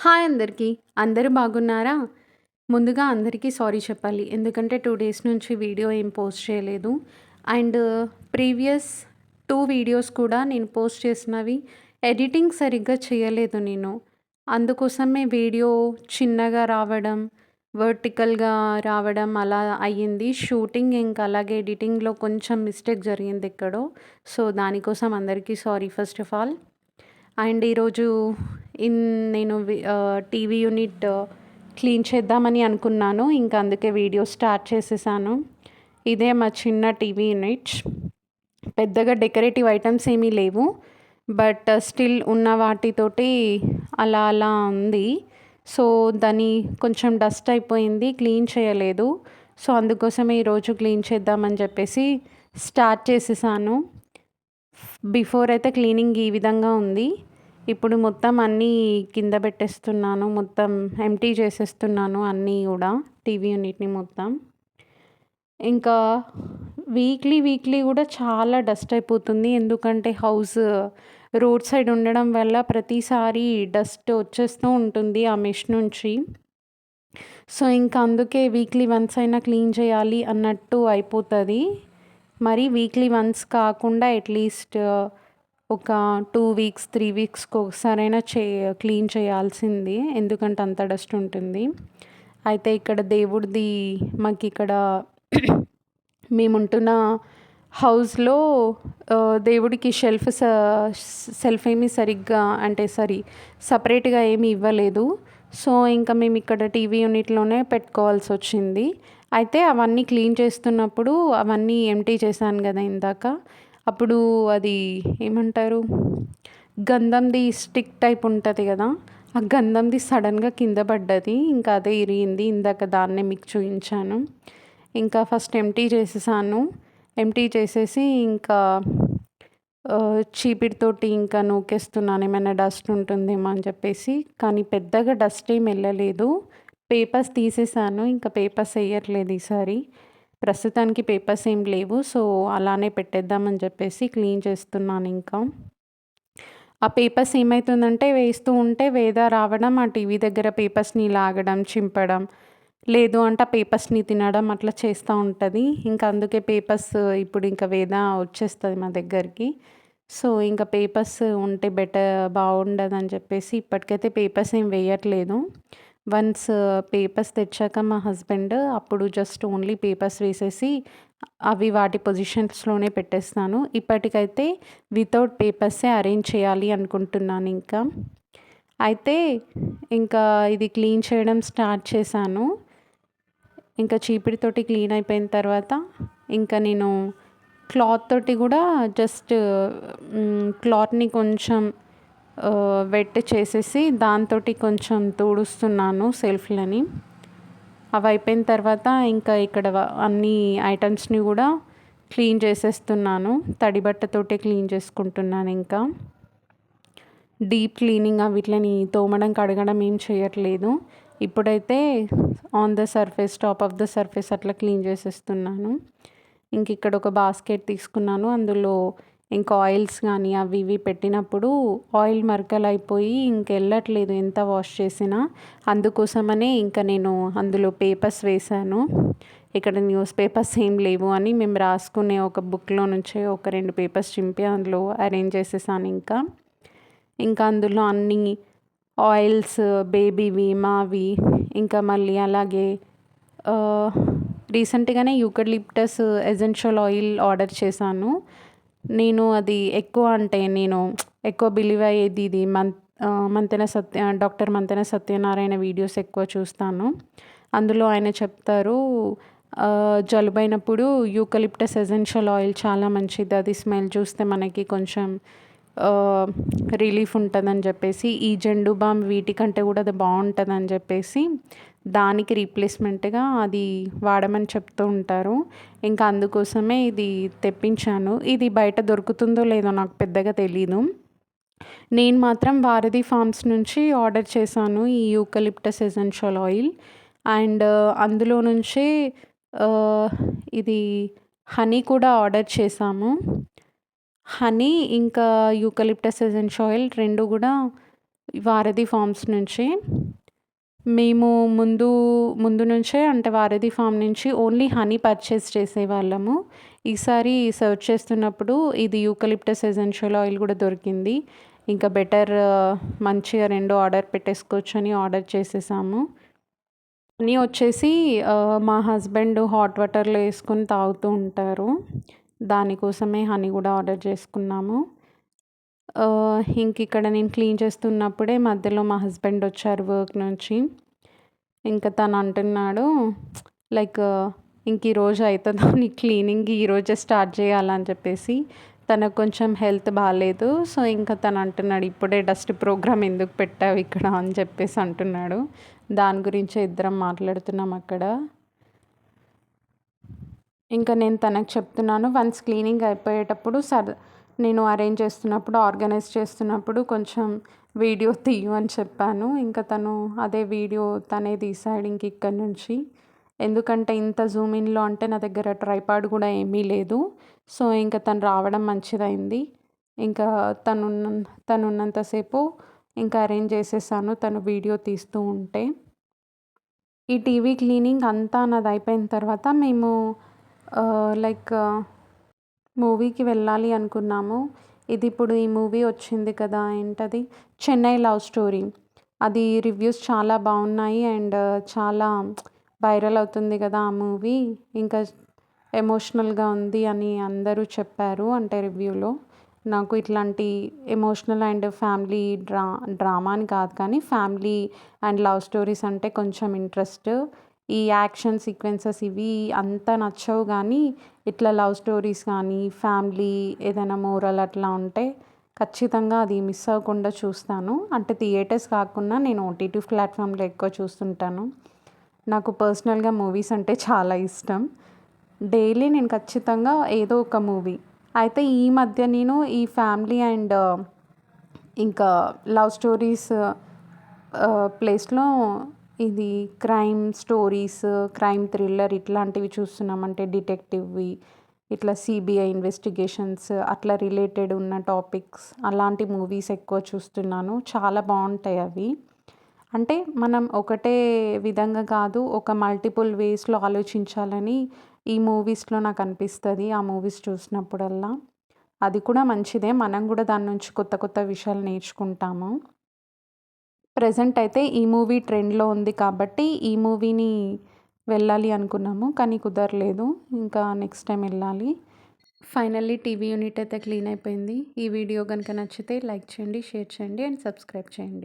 Hi అందరికీ. అందరూ బాగున్నారా? ముందుగా అందరికీ సారీ చెప్పాలి. ఎందుకంటే 2 డేస్ నుంచి వీడియో ఏం పోస్ట్ చేయలేదు. అండ్ ప్రీవియస్ 2 వీడియోస్ కూడా నేను పోస్ట్ చేసినవి ఎడిటింగ్ సరిగ్గా చేయలేదు నేను. అందుకోసమే వీడియో చిన్నగా రావడం, వర్టికల్‌గా రావడం అలా అయ్యింది. షూటింగ్ ఇంకా అలాగే ఎడిటింగ్‌లో కొంచెం మిస్టేక్ జరిగింది ఎక్కడో. సో, దానికోసం అందరికీ sorry first of all. And ఈరోజు ఇన్ నేను టీవీ యూనిట్ క్లీన్ చేద్దామని అనుకున్నాను. ఇంకా అందుకే వీడియో స్టార్ట్ చేసేసాను. ఇదే మా చిన్న టీవీ యూనిట్. పెద్దగా డెకరేటివ్ ఐటమ్స్ ఏమీ లేవు. బట్ స్టిల్ ఉన్న వాటితోటి అలా అలా ఉంది. సో, దాన్ని కొంచెం డస్ట్ అయిపోయింది. క్లీన్ చేయలేదు. సో, అందుకోసమే ఈరోజు క్లీన్ చేద్దామని చెప్పేసి స్టార్ట్ చేసేసాను. బిఫోర్ అయితే క్లీనింగ్ ఈ విధంగా ఉంది. ఇప్పుడు మొత్తం అన్నీ కింద పెట్టేస్తున్నాను. మొత్తం ఎంప్టీ చేసేస్తున్నాను అన్నీ గూడా టీవీ యూనిట్‌ని మొత్తం. ఇంకా వీక్లీ గూడా చాలా డస్ట్ అయిపోతుంది. ఎందుకంటే హౌస్ రోడ్ సైడ్ ఉండడం వల్ల ప్రతిసారి డస్ట్ వచ్చేస్తూ ఉంటుంది ఆ మెష్ నుంచి. సో, ఇంకా అందుకే వీక్లీ వన్స్ అయినా క్లీన్ చేయాలి అన్నట్టు అయిపోతది. మరి వీక్లీ వన్స్ కాకుండా అట్‌లీస్ట్ ఒక 2 వీక్స్, 3 వీక్స్‌కి ఒకసారైనా క్లీన్ చేయాల్సింది. ఎందుకంటే అంత డస్ట్ ఉంటుంది. అయితే ఇక్కడ దేవుడిది మాకిక్కడ మేముంటున్న హౌస్‌లో దేవుడికి సెల్ఫ్ ఏమీ సరిగ్గా అంటే సెపరేట్‌గా ఏమీ ఇవ్వలేదు. సో, ఇంకా మేమిక్కడ టీవీ యూనిట్‌లోనే పెట్టుకోవాల్సొచ్చింది. అయితే అవన్నీ క్లీన్ చేస్తున్నప్పుడు అవన్నీ ఎంప్టీ చేశాను గదా ఇందాక. అప్పుడు అది ఏమంటారు? గంధంది స్టిక్ టైప్ ఉంటది గదా! ఆ గంధంది సడెన్‌గా కింద పడ్డది. ఇంకా అదే ఇరిగింది. ఇందాక దాన్నే మీకు చూయించాను. ఇంకా ఫస్ట్ ఎంప్టీ చేసేసాను. ఎంప్టీ చేసేసి ఇంకా చీపిరితోటి ఇంకా నూకేస్తున్నాను. ఏమైనా డస్ట్ ఉంటుందేమో అని చెప్పేసి. కానీ పెద్దగా డస్ట్ ఏమి ఎళ్ళలేదు. పేపర్స్ తీసేసాను. ఇంకా పేపర్స్ ఎయ్యట్లేదు ఈసారి. ప్రస్తుతానికి పేపర్స్ ఏం లేవు. సో, అలానే పెట్టేద్దామని చెప్పేసి క్లీన్ చేస్తున్నాను ఇంకా. ఆ పేపర్స్ ఏమైతుందంటే వేస్తూ ఉంటే వేద రావడం, ఆ టీవీ దగ్గర పేపర్స్‌ని లాగడం, చింపడం, లేదు అంటే ఆ పేపర్స్‌ని తినడం అట్లా చేస్తూ ఉంటది. ఇంకా అందుకే పేపర్స్ ఇప్పుడు ఇంకా వేద వచ్చేస్తది మా దగ్గరికి. సో, ఇంకా పేపర్స్ ఉంటే బాగుండదని చెప్పేసి ఇప్పటికైతే పేపర్స్ ఏం వేయట్లేదు. వన్స్ పేపర్స్ తెచ్చాక మా హస్బెండ్ అప్పుడు జస్ట్ ఓన్లీ పేపర్స్ వేసేసి అవి వాటి పొజిషన్స్‌లోనే పెట్టేస్తాను. ఇప్పటికైతే వితౌట్ పేపర్సే అరేంజ్ చేయాలి అనుకుంటున్నాను ఇంకా. అయితే ఇంకా ఇది క్లీన్ చేయడం స్టార్ట్ చేశాను. ఇంకా చీపిరితోటి క్లీన్ అయిపోయిన తర్వాత ఇంకా నేను క్లాత్ తోటి కూడా జస్ట్ క్లాత్‌ని కొంచెం వెట్ చేసేసి దాంతోటి కొంచెం తుడుస్తున్నాను సెల్ఫ్‌లని. అవి అయిపోయిన తర్వాత ఇంకా ఇక్కడ అన్ని ఐటమ్స్‌ని కూడా క్లీన్ చేసేస్తున్నాను. తడి బట్టతోటే క్లీన్ చేసుకుంటున్నాను ఇంకా. డీప్ క్లీనింగ్ వీటిని తోమడం, కడగడం ఏం చేయట్లేదు. ఇప్పుడైతే on the surface, top of the surface అట్లా క్లీన్ చేసేస్తున్నాను. ఇంక ఇక్కడ ఒక బాస్కెట్ తీసుకున్నాను. అందులో ఇంకా ఆయిల్స్ కానీ అవి ఇవి పెట్టినప్పుడు ఆయిల్ మరకలైపోయి ఇంకెళ్ళట్లేదు ఎంత వాష్ చేసినా. అందుకోసమనే ఇంకా నేను అందులో పేపర్స్ వేశాను. ఇక్కడ న్యూస్ పేపర్స్ ఏం లేవు అని మేము రాసుకునే ఒక బుక్‌లో నుంచే ఒక 2 పేపర్స్ చింపి అందులో అరేంజ్ చేసేసాను ఇంకా. ఇంకా అందులో అన్నీ ఆయిల్స్ బేబీవి, మావి ఇంకా మళ్ళీ అలాగే రీసెంట్‌గానే యూకలిప్టస్ ఎసెన్షియల్ ఆయిల్ ఆర్డర్ చేశాను. నేను అది నేను ఎక్కువ బిలీవ్ అయ్యేది ఇది డాక్టర్ మంతెన సత్యనారాయణ వీడియోస్ ఎక్కువ చూస్తాను. అందులో ఆయన చెప్తారు జలుబైనప్పుడు యూకలిప్టస్ ఎసెన్షియల్ ఆయిల్ చాలా మంచిది. అది స్మెల్ చూస్తే మనకి కొంచెం రిలీఫ్ ఉంటుందని చెప్పేసి, ఈ జెండు బామ్ వీటికంటే కూడా అది బాగుంటుందని చెప్పేసి దానికి రీప్లేస్మెంట్గా అది వాడమని చెప్తూ ఉంటారు. ఇంకా అందుకోసమే ఇది తెప్పించాను. ఇది బయట దొరుకుతుందో లేదో నాకు పెద్దగా తెలీదు. నేను మాత్రం భారతి ఫార్మ్స్ నుంచి ఆర్డర్ చేశాను ఈ యూకలిప్టస్ ఎసెన్షియల్ ఆయిల్. అండ్ అందులో నుంచే ఇది హనీ కూడా ఆర్డర్ చేశాము. హనీ ఇంకా యూకలిప్టస్ ఎసెన్షియల్ ఆయిల్ 2 కూడా వారధి ఫార్మ్స్ నుంచే. మేము ముందు నుంచే అంటే వారధి ఫార్మ్ నుంచి ఓన్లీ హనీ పర్చేస్ చేసేవాళ్ళము. ఈసారి సెర్చ్ చేస్తున్నప్పుడు ఇది యూకలిప్టస్ ఎసెన్షియల్ ఆయిల్ కూడా దొరికింది. ఇంకా బెటర్ మంచిగా 2 ఆర్డర్ పెట్టేసుకోవచ్చని ఆర్డర్ చేసేసాము. హనీ వచ్చేసి మా హస్బెండ్ హాట్ వాటర్‌లో ఏసుకొని తాగుతూ ఉంటారు. దానికోసమే హనీ కూడా ఆర్డర్ చేసుకున్నాము. ఇంకిక్కడ నేను క్లీన్ చేస్తున్నప్పుడే మధ్యలో మా హస్బెండ్ వచ్చారు వర్క్ నుంచి. ఇంకా తను అంటున్నాడు లైక్ ఇంక ఈరోజు అవుతుందా నీ క్లీనింగ్, ఈరోజే స్టార్ట్ చేయాలని చెప్పేసి. తనకు కొంచెం హెల్త్ బాలేదు. సో ఇంకా తను అంటున్నాడు ఇప్పుడే డస్ట్ ప్రోగ్రామ్ ఎందుకు పెట్టావు ఇక్కడ అని చెప్పేసి అంటున్నాడు. దాని గురించే ఇద్దరం మాట్లాడుతున్నాం అక్కడ. ఇంకా నేను తనకు చెప్తున్నాను వన్స్ క్లీనింగ్ అయిపోయేటప్పుడు నేను అరేంజ్ చేస్తున్నప్పుడు ఆర్గనైజ్ చేస్తున్నప్పుడు కొంచెం వీడియో తీయు అని చెప్పాను. ఇంకా తను అదే వీడియో తనే తీసాడు ఇంక ఇక్కడి నుంచి. ఎందుకంటే ఇంత జూమ్ ఇన్‌లో అంటే నా దగ్గర ట్రైపాడ్ కూడా ఏమీ లేదు. సో ఇంకా తను రావడం మంచిదైంది. ఇంకా తనున్నంత సేపు ఇంకా అరేంజ్ చేసేసాను తను వీడియో తీస్తూ ఉంటే. ఈ టీవీ క్లీనింగ్ అంతా నాది అయిపోయిన తర్వాత మేము లైక్ మూవీకి వెళ్ళాలి అనుకున్నాము. ఇది ఇప్పుడు ఈ మూవీ వచ్చింది కదా! ఏంటది 'చెన్నై లవ్ స్టోరీ'. అది రివ్యూస్ చాలా బాగున్నాయి అండ్ చాలా వైరల్ అవుతుంది కదా ఆ మూవీ. ఇంకా ఎమోషనల్‌గా ఉంది అని అందరూ చెప్పారు అంటే రివ్యూలో. నాకు ఇట్లాంటి ఎమోషనల్ అండ్ ఫ్యామిలీ డ్రామా అని కాదు కానీ ఫ్యామిలీ అండ్ లవ్ స్టోరీస్ అంటే కొంచెం ఇంట్రెస్ట్. ఈ యాక్షన్ సీక్వెన్సెస్ ఇవి అంత నచ్చవు కానీ ఇట్లా లవ్ స్టోరీస్ కానీ ఫ్యామిలీ ఏదైనా మోరల్ అట్లా ఉంటే ఖచ్చితంగా అది మిస్ అవ్వకుండా చూస్తాను. అంటే థియేటర్స్ కాకుండా నేను ఓటీటీ ప్లాట్ఫామ్‌లో ఎక్కువ చూస్తుంటాను. నాకు పర్సనల్‌గా మూవీస్ అంటే చాలా ఇష్టం. డైలీ నేను ఖచ్చితంగా ఏదో ఒక మూవీ. అయితే ఈ మధ్య నేను ఈ ఫ్యామిలీ అండ్ ఇంకా లవ్ స్టోరీస్ ప్లేస్‌లో ఇది క్రైమ్ స్టోరీస్, క్రైమ్ థ్రిల్లర్ ఇట్లాంటివి చూస్తున్నాం. అంటే డిటెక్టివ్‌వి ఇట్లా సీబీఐ ఇన్వెస్టిగేషన్స్ అట్లా రిలేటెడ్ ఉన్న టాపిక్స్ అలాంటి మూవీస్ ఎక్కువ చూస్తున్నాను. చాలా బాగుంటాయి అవి. అంటే మనం ఒకటే విధంగా కాదు ఒక మల్టిపుల్ వేస్‌లో ఆలోచించాలని ఈ మూవీస్‌లో నాకు అనిపిస్తది. ఆ మూవీస్ చూసినప్పుడల్లా. అది కూడా మంచిదే. మనం కూడా దాని నుంచి కొత్త కొత్త విషయాలు నేర్చుకుంటాము. ప్రెజెంట్ అయితే ఈ మూవీ ట్రెండ్‌లో ఉంది కాబట్టి ఈ మూవీని వెళ్ళాలి అనుకున్నాము. కానీ కుదరలేదు. ఇంకా నెక్స్ట్ టైం వెళ్ళాలి. ఫైనల్లీ టీవీ యూనిట్ అయితే క్లీన్ అయిపోయింది. ఈ వీడియో గనుక నచ్చితే లైక్ చేయండి, షేర్ చేయండి అండ్ సబ్స్క్రైబ్ చేయండి.